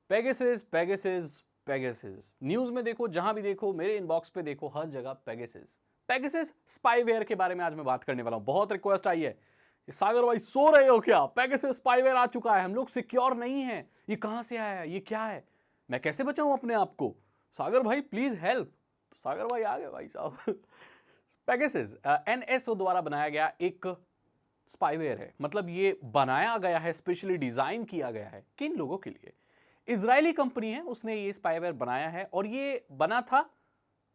Pegasus Pegasus Pegasus, news में देखो, जहां भी देखो, मेरे इनबॉक्स पे देखो, हर जगह पेगासस पेगासस स्पाईवेयर के बारे में आज मैं बात करने वाला हूं। बहुत रिक्वेस्ट आई है कि सागर भाई सो रहे हो क्या, पेगासस स्पाईवेयर आ चुका है, हम लोग सिक्योर नहीं है, ये कहां से आया है, ये क्या है, मैं कैसे बचाऊं अपने आप को, सागर भाई प्लीज हेल्प। तो सागर भाई आ गए भाई साहब। पेगासस एनएसओ द्वारा बनाया गया एक स्पाईवेयर है। मतलब ये बनाया गया है, स्पेशली डिजाइन किया गया है किन लोगों के लिए? इजरायली कंपनी है, उसने ये स्पाईवेयर बनाया है और ये बना था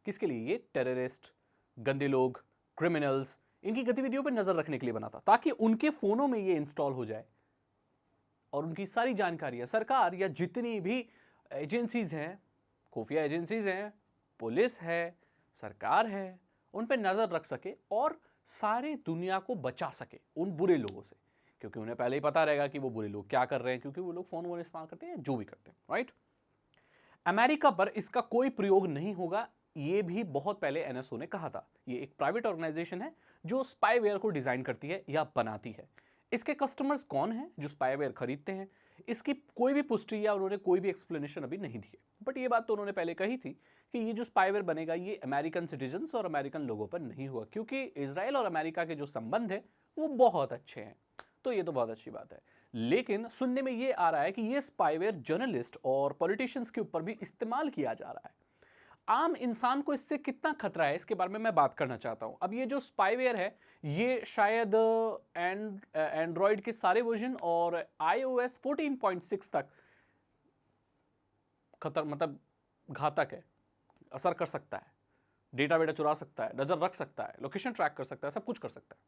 किसके लिए? ये टेररिस्ट, गंदे लोग, क्रिमिनल्स, इनकी गतिविधियों पर नजर रखने के लिए बना था, ताकि उनके फोनों में ये इंस्टॉल हो जाए और उनकी सारी जानकारियां सरकार या जितनी भी एजेंसीज हैं, खुफिया एजेंसीज हैं, पुलिस है, सरकार है, उन पर नजर रख सके और सारे दुनिया को बचा सके उन बुरे लोगों से, क्योंकि उन्हें पहले ही पता रहेगा कि वो बुरे लोग क्या कर रहे हैं, क्योंकि वो लोग फोन वोन इस्तेमाल करते हैं, जो भी करते हैं, राइट। अमेरिका पर इसका कोई प्रयोग नहीं होगा, ये भी बहुत पहले एनएसओ ने कहा था। ये एक प्राइवेट ऑर्गेनाइजेशन है जो स्पाईवेयर को डिजाइन करती है या बनाती है। इसके कस्टमर्स कौन हैं जो स्पाईवेयर खरीदते हैं, इसकी कोई भी पुष्टि या उन्होंने कोई भी एक्सप्लेनेशन अभी नहीं दी है। बट ये बात तो उन्होंने पहले कही थी कि ये जो स्पाईवेयर बनेगा ये अमेरिकन सिटीजन्स और अमेरिकन लोगों पर नहीं हुआ, क्योंकि इजराइल और अमेरिका के जो संबंध है वो बहुत अच्छे हैं। तो ये तो बहुत अच्छी बात है। लेकिन सुनने में ये आ रहा है कि ये स्पाईवेयर जर्नलिस्ट और पॉलिटिशियंस के ऊपर भी इस्तेमाल किया जा रहा है। आम इंसान को इससे कितना खतरा है, इसके बारे में मैं बात करना चाहता हूं। अब ये जो स्पाईवेयर है ये शायद एंड्रॉयड के सारे वर्जन और iOS 14.6 तक खतर मतलब घातक है, असर कर सकता है, डेटा वेटा चुरा सकता है, नजर रख सकता है, लोकेशन ट्रैक कर सकता है, सब कुछ कर सकता है।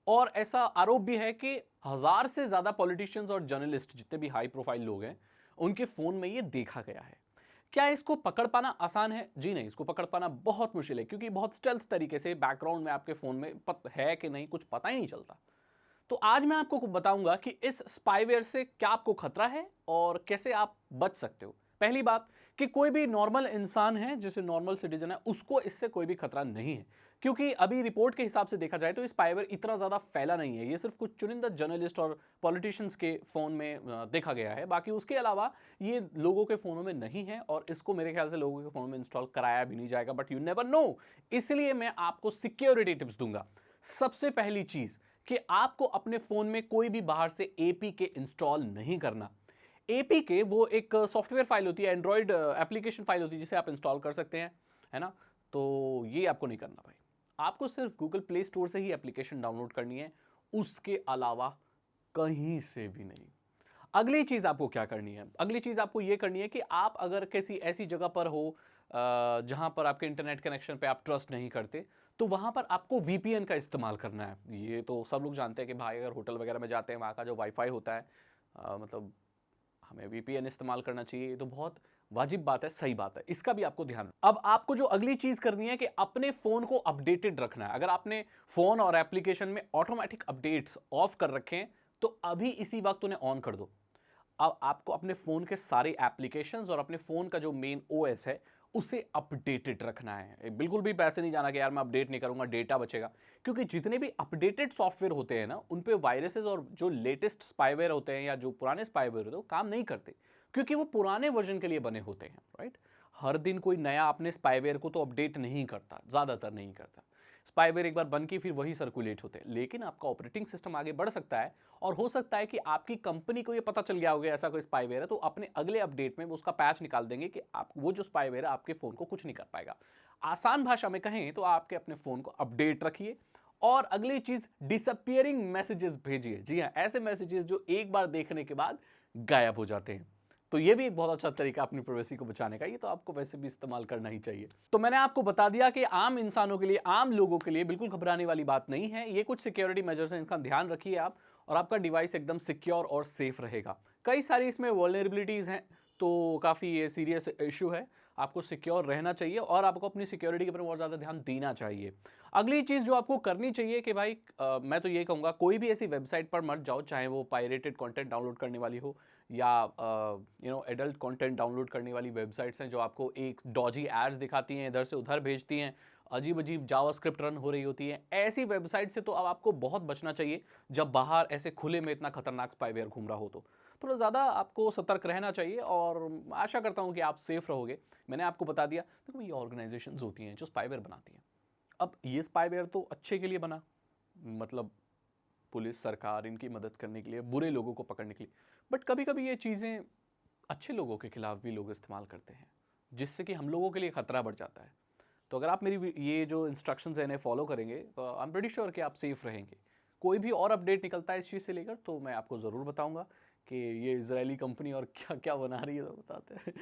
और ऐसा आरोप भी है कि 1000 से ज्यादा पॉलिटिशियंस और जर्नलिस्ट, जितने भी हाई प्रोफाइल लोग हैं, उनके फोन में ये देखा गया है। क्या इसको पकड़ पाना आसान है? जी नहीं, इसको पकड़ पाना बहुत मुश्किल है, क्योंकि बहुत स्टेल्थ तरीके से बैकग्राउंड में आपके फोन में है कि नहीं कुछ पता ही नहीं चलता। तो आज मैं आपको बताऊंगा कि इस स्पाईवेयर से क्या आपको खतरा है और कैसे आप बच सकते हो। पहली बात कि कोई भी नॉर्मल इंसान है, जैसे नॉर्मल सिटीजन है, उसको इससे कोई भी खतरा नहीं है, क्योंकि अभी रिपोर्ट के हिसाब से देखा जाए तो स्पाईवेयर इतना ज्यादा फैला नहीं है। ये सिर्फ कुछ चुनिंदा जर्नलिस्ट और पॉलिटिशियंस के फोन में देखा गया है, बाकी उसके अलावा ये लोगों के फोनों में नहीं है और इसको मेरे ख्याल से लोगों के फोन में इंस्टॉल कराया भी नहीं जाएगा, बट यू नेवर नो। इसलिए मैं आपको सिक्योरिटी टिप्स दूंगा। सबसे पहली चीज कि आपको अपने फोन में कोई भी बाहर से एपीके इंस्टॉल नहीं करना। एपीके वो एक सॉफ्टवेयर फाइल होती है, एंड्रॉयड एप्लीकेशन फाइल होती है, जिसे आप इंस्टॉल कर सकते हैं, है ना। तो ये आपको नहीं करना भाई, आपको सिर्फ गूगल प्ले स्टोर से ही एप्लीकेशन डाउनलोड करनी है, उसके अलावा कहीं से भी नहीं। अगली चीज आपको क्या करनी है? अगली चीज आपको यह करनी है कि आप अगर किसी ऐसी जगह पर हो जहां पर आपके इंटरनेट कनेक्शन पे आप ट्रस्ट नहीं करते, तो वहां पर आपको वीपीएन का इस्तेमाल करना है। ये तो सब लोग जानते हैं कि भाई अगर होटल वगैरह में जाते हैं, वहां का जो वाईफाई होता है, मतलब हमें वीपीएन इस्तेमाल करना चाहिए। ये तो बहुत वाजिब बात है, सही बात है, इसका भी आपको ध्यान। अब आपको जो अगली चीज करनी है कि अपने फोन को अपडेटेड रखना है। अगर आपने फोन और एप्लीकेशन में ऑटोमेटिक अपडेट्स ऑफ कर रखे हैं, तो अभी इसी वक्त उन्हें ऑन कर दो। अब आपको अपने फोन के सारे एप्लीकेशंस और अपने फोन का जो मेन ओएस है उसे अपडेटेड रखना है। बिल्कुल भी पैसे नहीं जाना कि यार मैं अपडेट नहीं करूंगा डेटा बचेगा, क्योंकि जितने भी अपडेटेड सॉफ्टवेयर होते हैं ना, उन पे वायरसेस और जो लेटेस्ट स्पाईवेयर होते हैं या जो पुराने स्पाईवेयर होते हैं वो काम नहीं करते, क्योंकि वो पुराने वर्जन के लिए बने होते हैं, राइट। हर दिन कोई नया अपने स्पाईवेयर को तो अपडेट नहीं करता, ज्यादातर नहीं करता। स्पाईवेयर एक बार बन के फिर वही सर्कुलेट होते हैं। लेकिन आपका ऑपरेटिंग सिस्टम आगे बढ़ सकता है और हो सकता है कि आपकी कंपनी को ये पता चल गया होगा ऐसा कोई स्पाईवेयर है, तो अपने अगले अपडेट में वो उसका पैच निकाल देंगे कि आप वो जो स्पाईवेयर है आपके फोन को कुछ नहीं कर पाएगा। आसान भाषा में कहें तो आपके अपने फोन को अपडेट रखिए। और अगली चीज, डिसअपियरिंग मैसेजेस भेजिए। जी हाँ, ऐसे मैसेजेस जो एक बार देखने के बाद गायब हो जाते हैं। तो ये भी एक बहुत अच्छा तरीका अपनी प्राइवेसी को बचाने का, ये तो आपको वैसे भी इस्तेमाल करना ही चाहिए। तो मैंने आपको बता दिया कि आम इंसानों के लिए, आम लोगों के लिए बिल्कुल घबराने वाली बात नहीं है। ये कुछ सिक्योरिटी मेजर्स हैं, इसका ध्यान रखिए आप, और आपका डिवाइस एकदम सिक्योर और सेफ रहेगा। कई सारी इसमें वल्नरेबिलिटीज हैं, तो काफ़ी ये सीरियस इशू है, आपको सिक्योर रहना चाहिए और आपको अपनी सिक्योरिटी के ऊपर बहुत ज़्यादा ध्यान देना चाहिए। अगली चीज़ जो आपको करनी चाहिए कि भाई मैं तो ये कहूँगा, कोई भी ऐसी वेबसाइट पर मत जाओ, चाहे वो पायरेटेड कंटेंट डाउनलोड करने वाली हो या एडल्ट कंटेंट डाउनलोड करने वाली वेबसाइट्स हैं जो आपको एक डॉजी एड्स दिखाती हैं, इधर से उधर भेजती हैं, अजीब अजीब जावास्क्रिप्ट रन हो रही होती है। ऐसी वेबसाइट से तो अब आपको बहुत बचना चाहिए, जब बाहर ऐसे खुले में इतना खतरनाक स्पाईवेयर घूम रहा हो। थोड़ा ज़्यादा आपको सतर्क रहना चाहिए और आशा करता हूँ कि आप सेफ रहोगे। मैंने आपको बता दिया, देखो ये ऑर्गेनाइजेशंस होती हैं जो स्पाईवेयर बनाती हैं। अब ये स्पाईवेयर तो अच्छे के लिए बना, मतलब पुलिस सरकार इनकी मदद करने के लिए, बुरे लोगों को पकड़ने के लिए, बट कभी कभी ये चीज़ें अच्छे लोगों के खिलाफ भी लोग इस्तेमाल करते हैं, जिससे कि हम लोगों के लिए खतरा बढ़ जाता है। तो अगर आप मेरी ये जो इंस्ट्रक्शंस हैं इन्हें फॉलो करेंगे तो आई एम प्रीटी श्योर कि आप सेफ रहेंगे। कोई भी और अपडेट निकलता है इस चीज़ से लेकर तो मैं आपको ज़रूर बताऊंगा कि ये इजरायली कंपनी और क्या क्या बना रही है, तो बताते हैं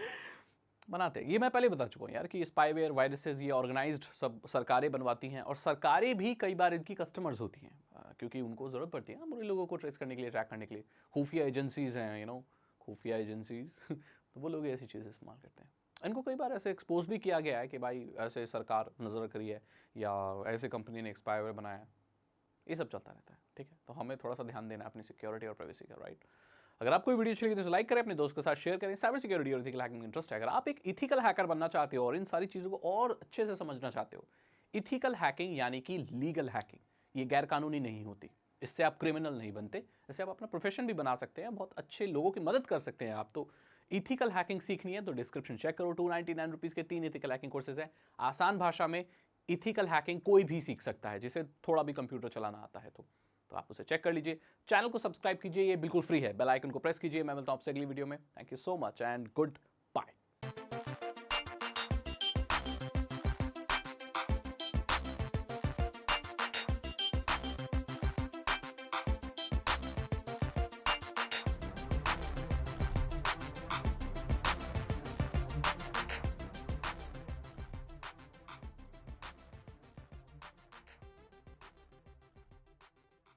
बनाते हैं। ये मैं पहले बता चुका हूँ यार कि स्पाईवेयर वायरसेस ये ऑर्गेनाइज्ड सब सरकारें बनवाती हैं, और सरकारें भी कई बार इनकी कस्टमर्स होती हैं, क्योंकि उनको ज़रूरत पड़ती है ना बुरे लोगों को ट्रेस करने के लिए, ट्रैक करने के लिए। खुफिया एजेंसीज़ हैं, खुफिया एजेंसीज तो वो लोग ऐसी चीज़ें इस्तेमाल करते हैं। इनको कई बार ऐसे एक्सपोज भी किया गया है कि भाई ऐसे सरकार नज़र करी है या ऐसे कंपनी ने स्पाईवेयर बनाया है, ये सब चलता रहता है। ठीक है, तो हमें थोड़ा सा ध्यान देना है अपनी सिक्योरिटी और प्राइवेसी का, राइट। अगर आपको वीडियो अच्छी लगी तो लाइक करें, अपने दोस्त के साथ शेयर करें। साइबर सिक्योरिटी और इथिकल हैकिंग में इंटरेस्ट है, अगर आप एक इथिकल हैकर बनना चाहते हो और इन सारी चीज़ों को और अच्छे से समझना चाहते हो, इथिकल हैकिंग यानी कि लीगल हैकिंग, ये गैर कानूनी नहीं होती, इससे आप क्रिमिनल नहीं बनते, इससे आप अपना प्रोफेशन भी बना सकते हैं, बहुत अच्छे लोगों की मदद कर सकते हैं आप। तो इथिकल हैकिंग सीखनी है तो डिस्क्रिप्शन चेक करो, 299 रुपीज़ के 3 इथिकल हैकिंग कोर्सेज हैं आसान भाषा में। इथिकल हैकिंग कोई भी सीख सकता है जिसे थोड़ा भी कंप्यूटर चलाना आता है, तो आप उसे चेक कर लीजिए। चैनल को सब्सक्राइब कीजिए, ये बिल्कुल फ्री है। बेल आइकन को प्रेस कीजिए। मैं मिलता हूं आपसे अगली वीडियो में। Thank you so much and good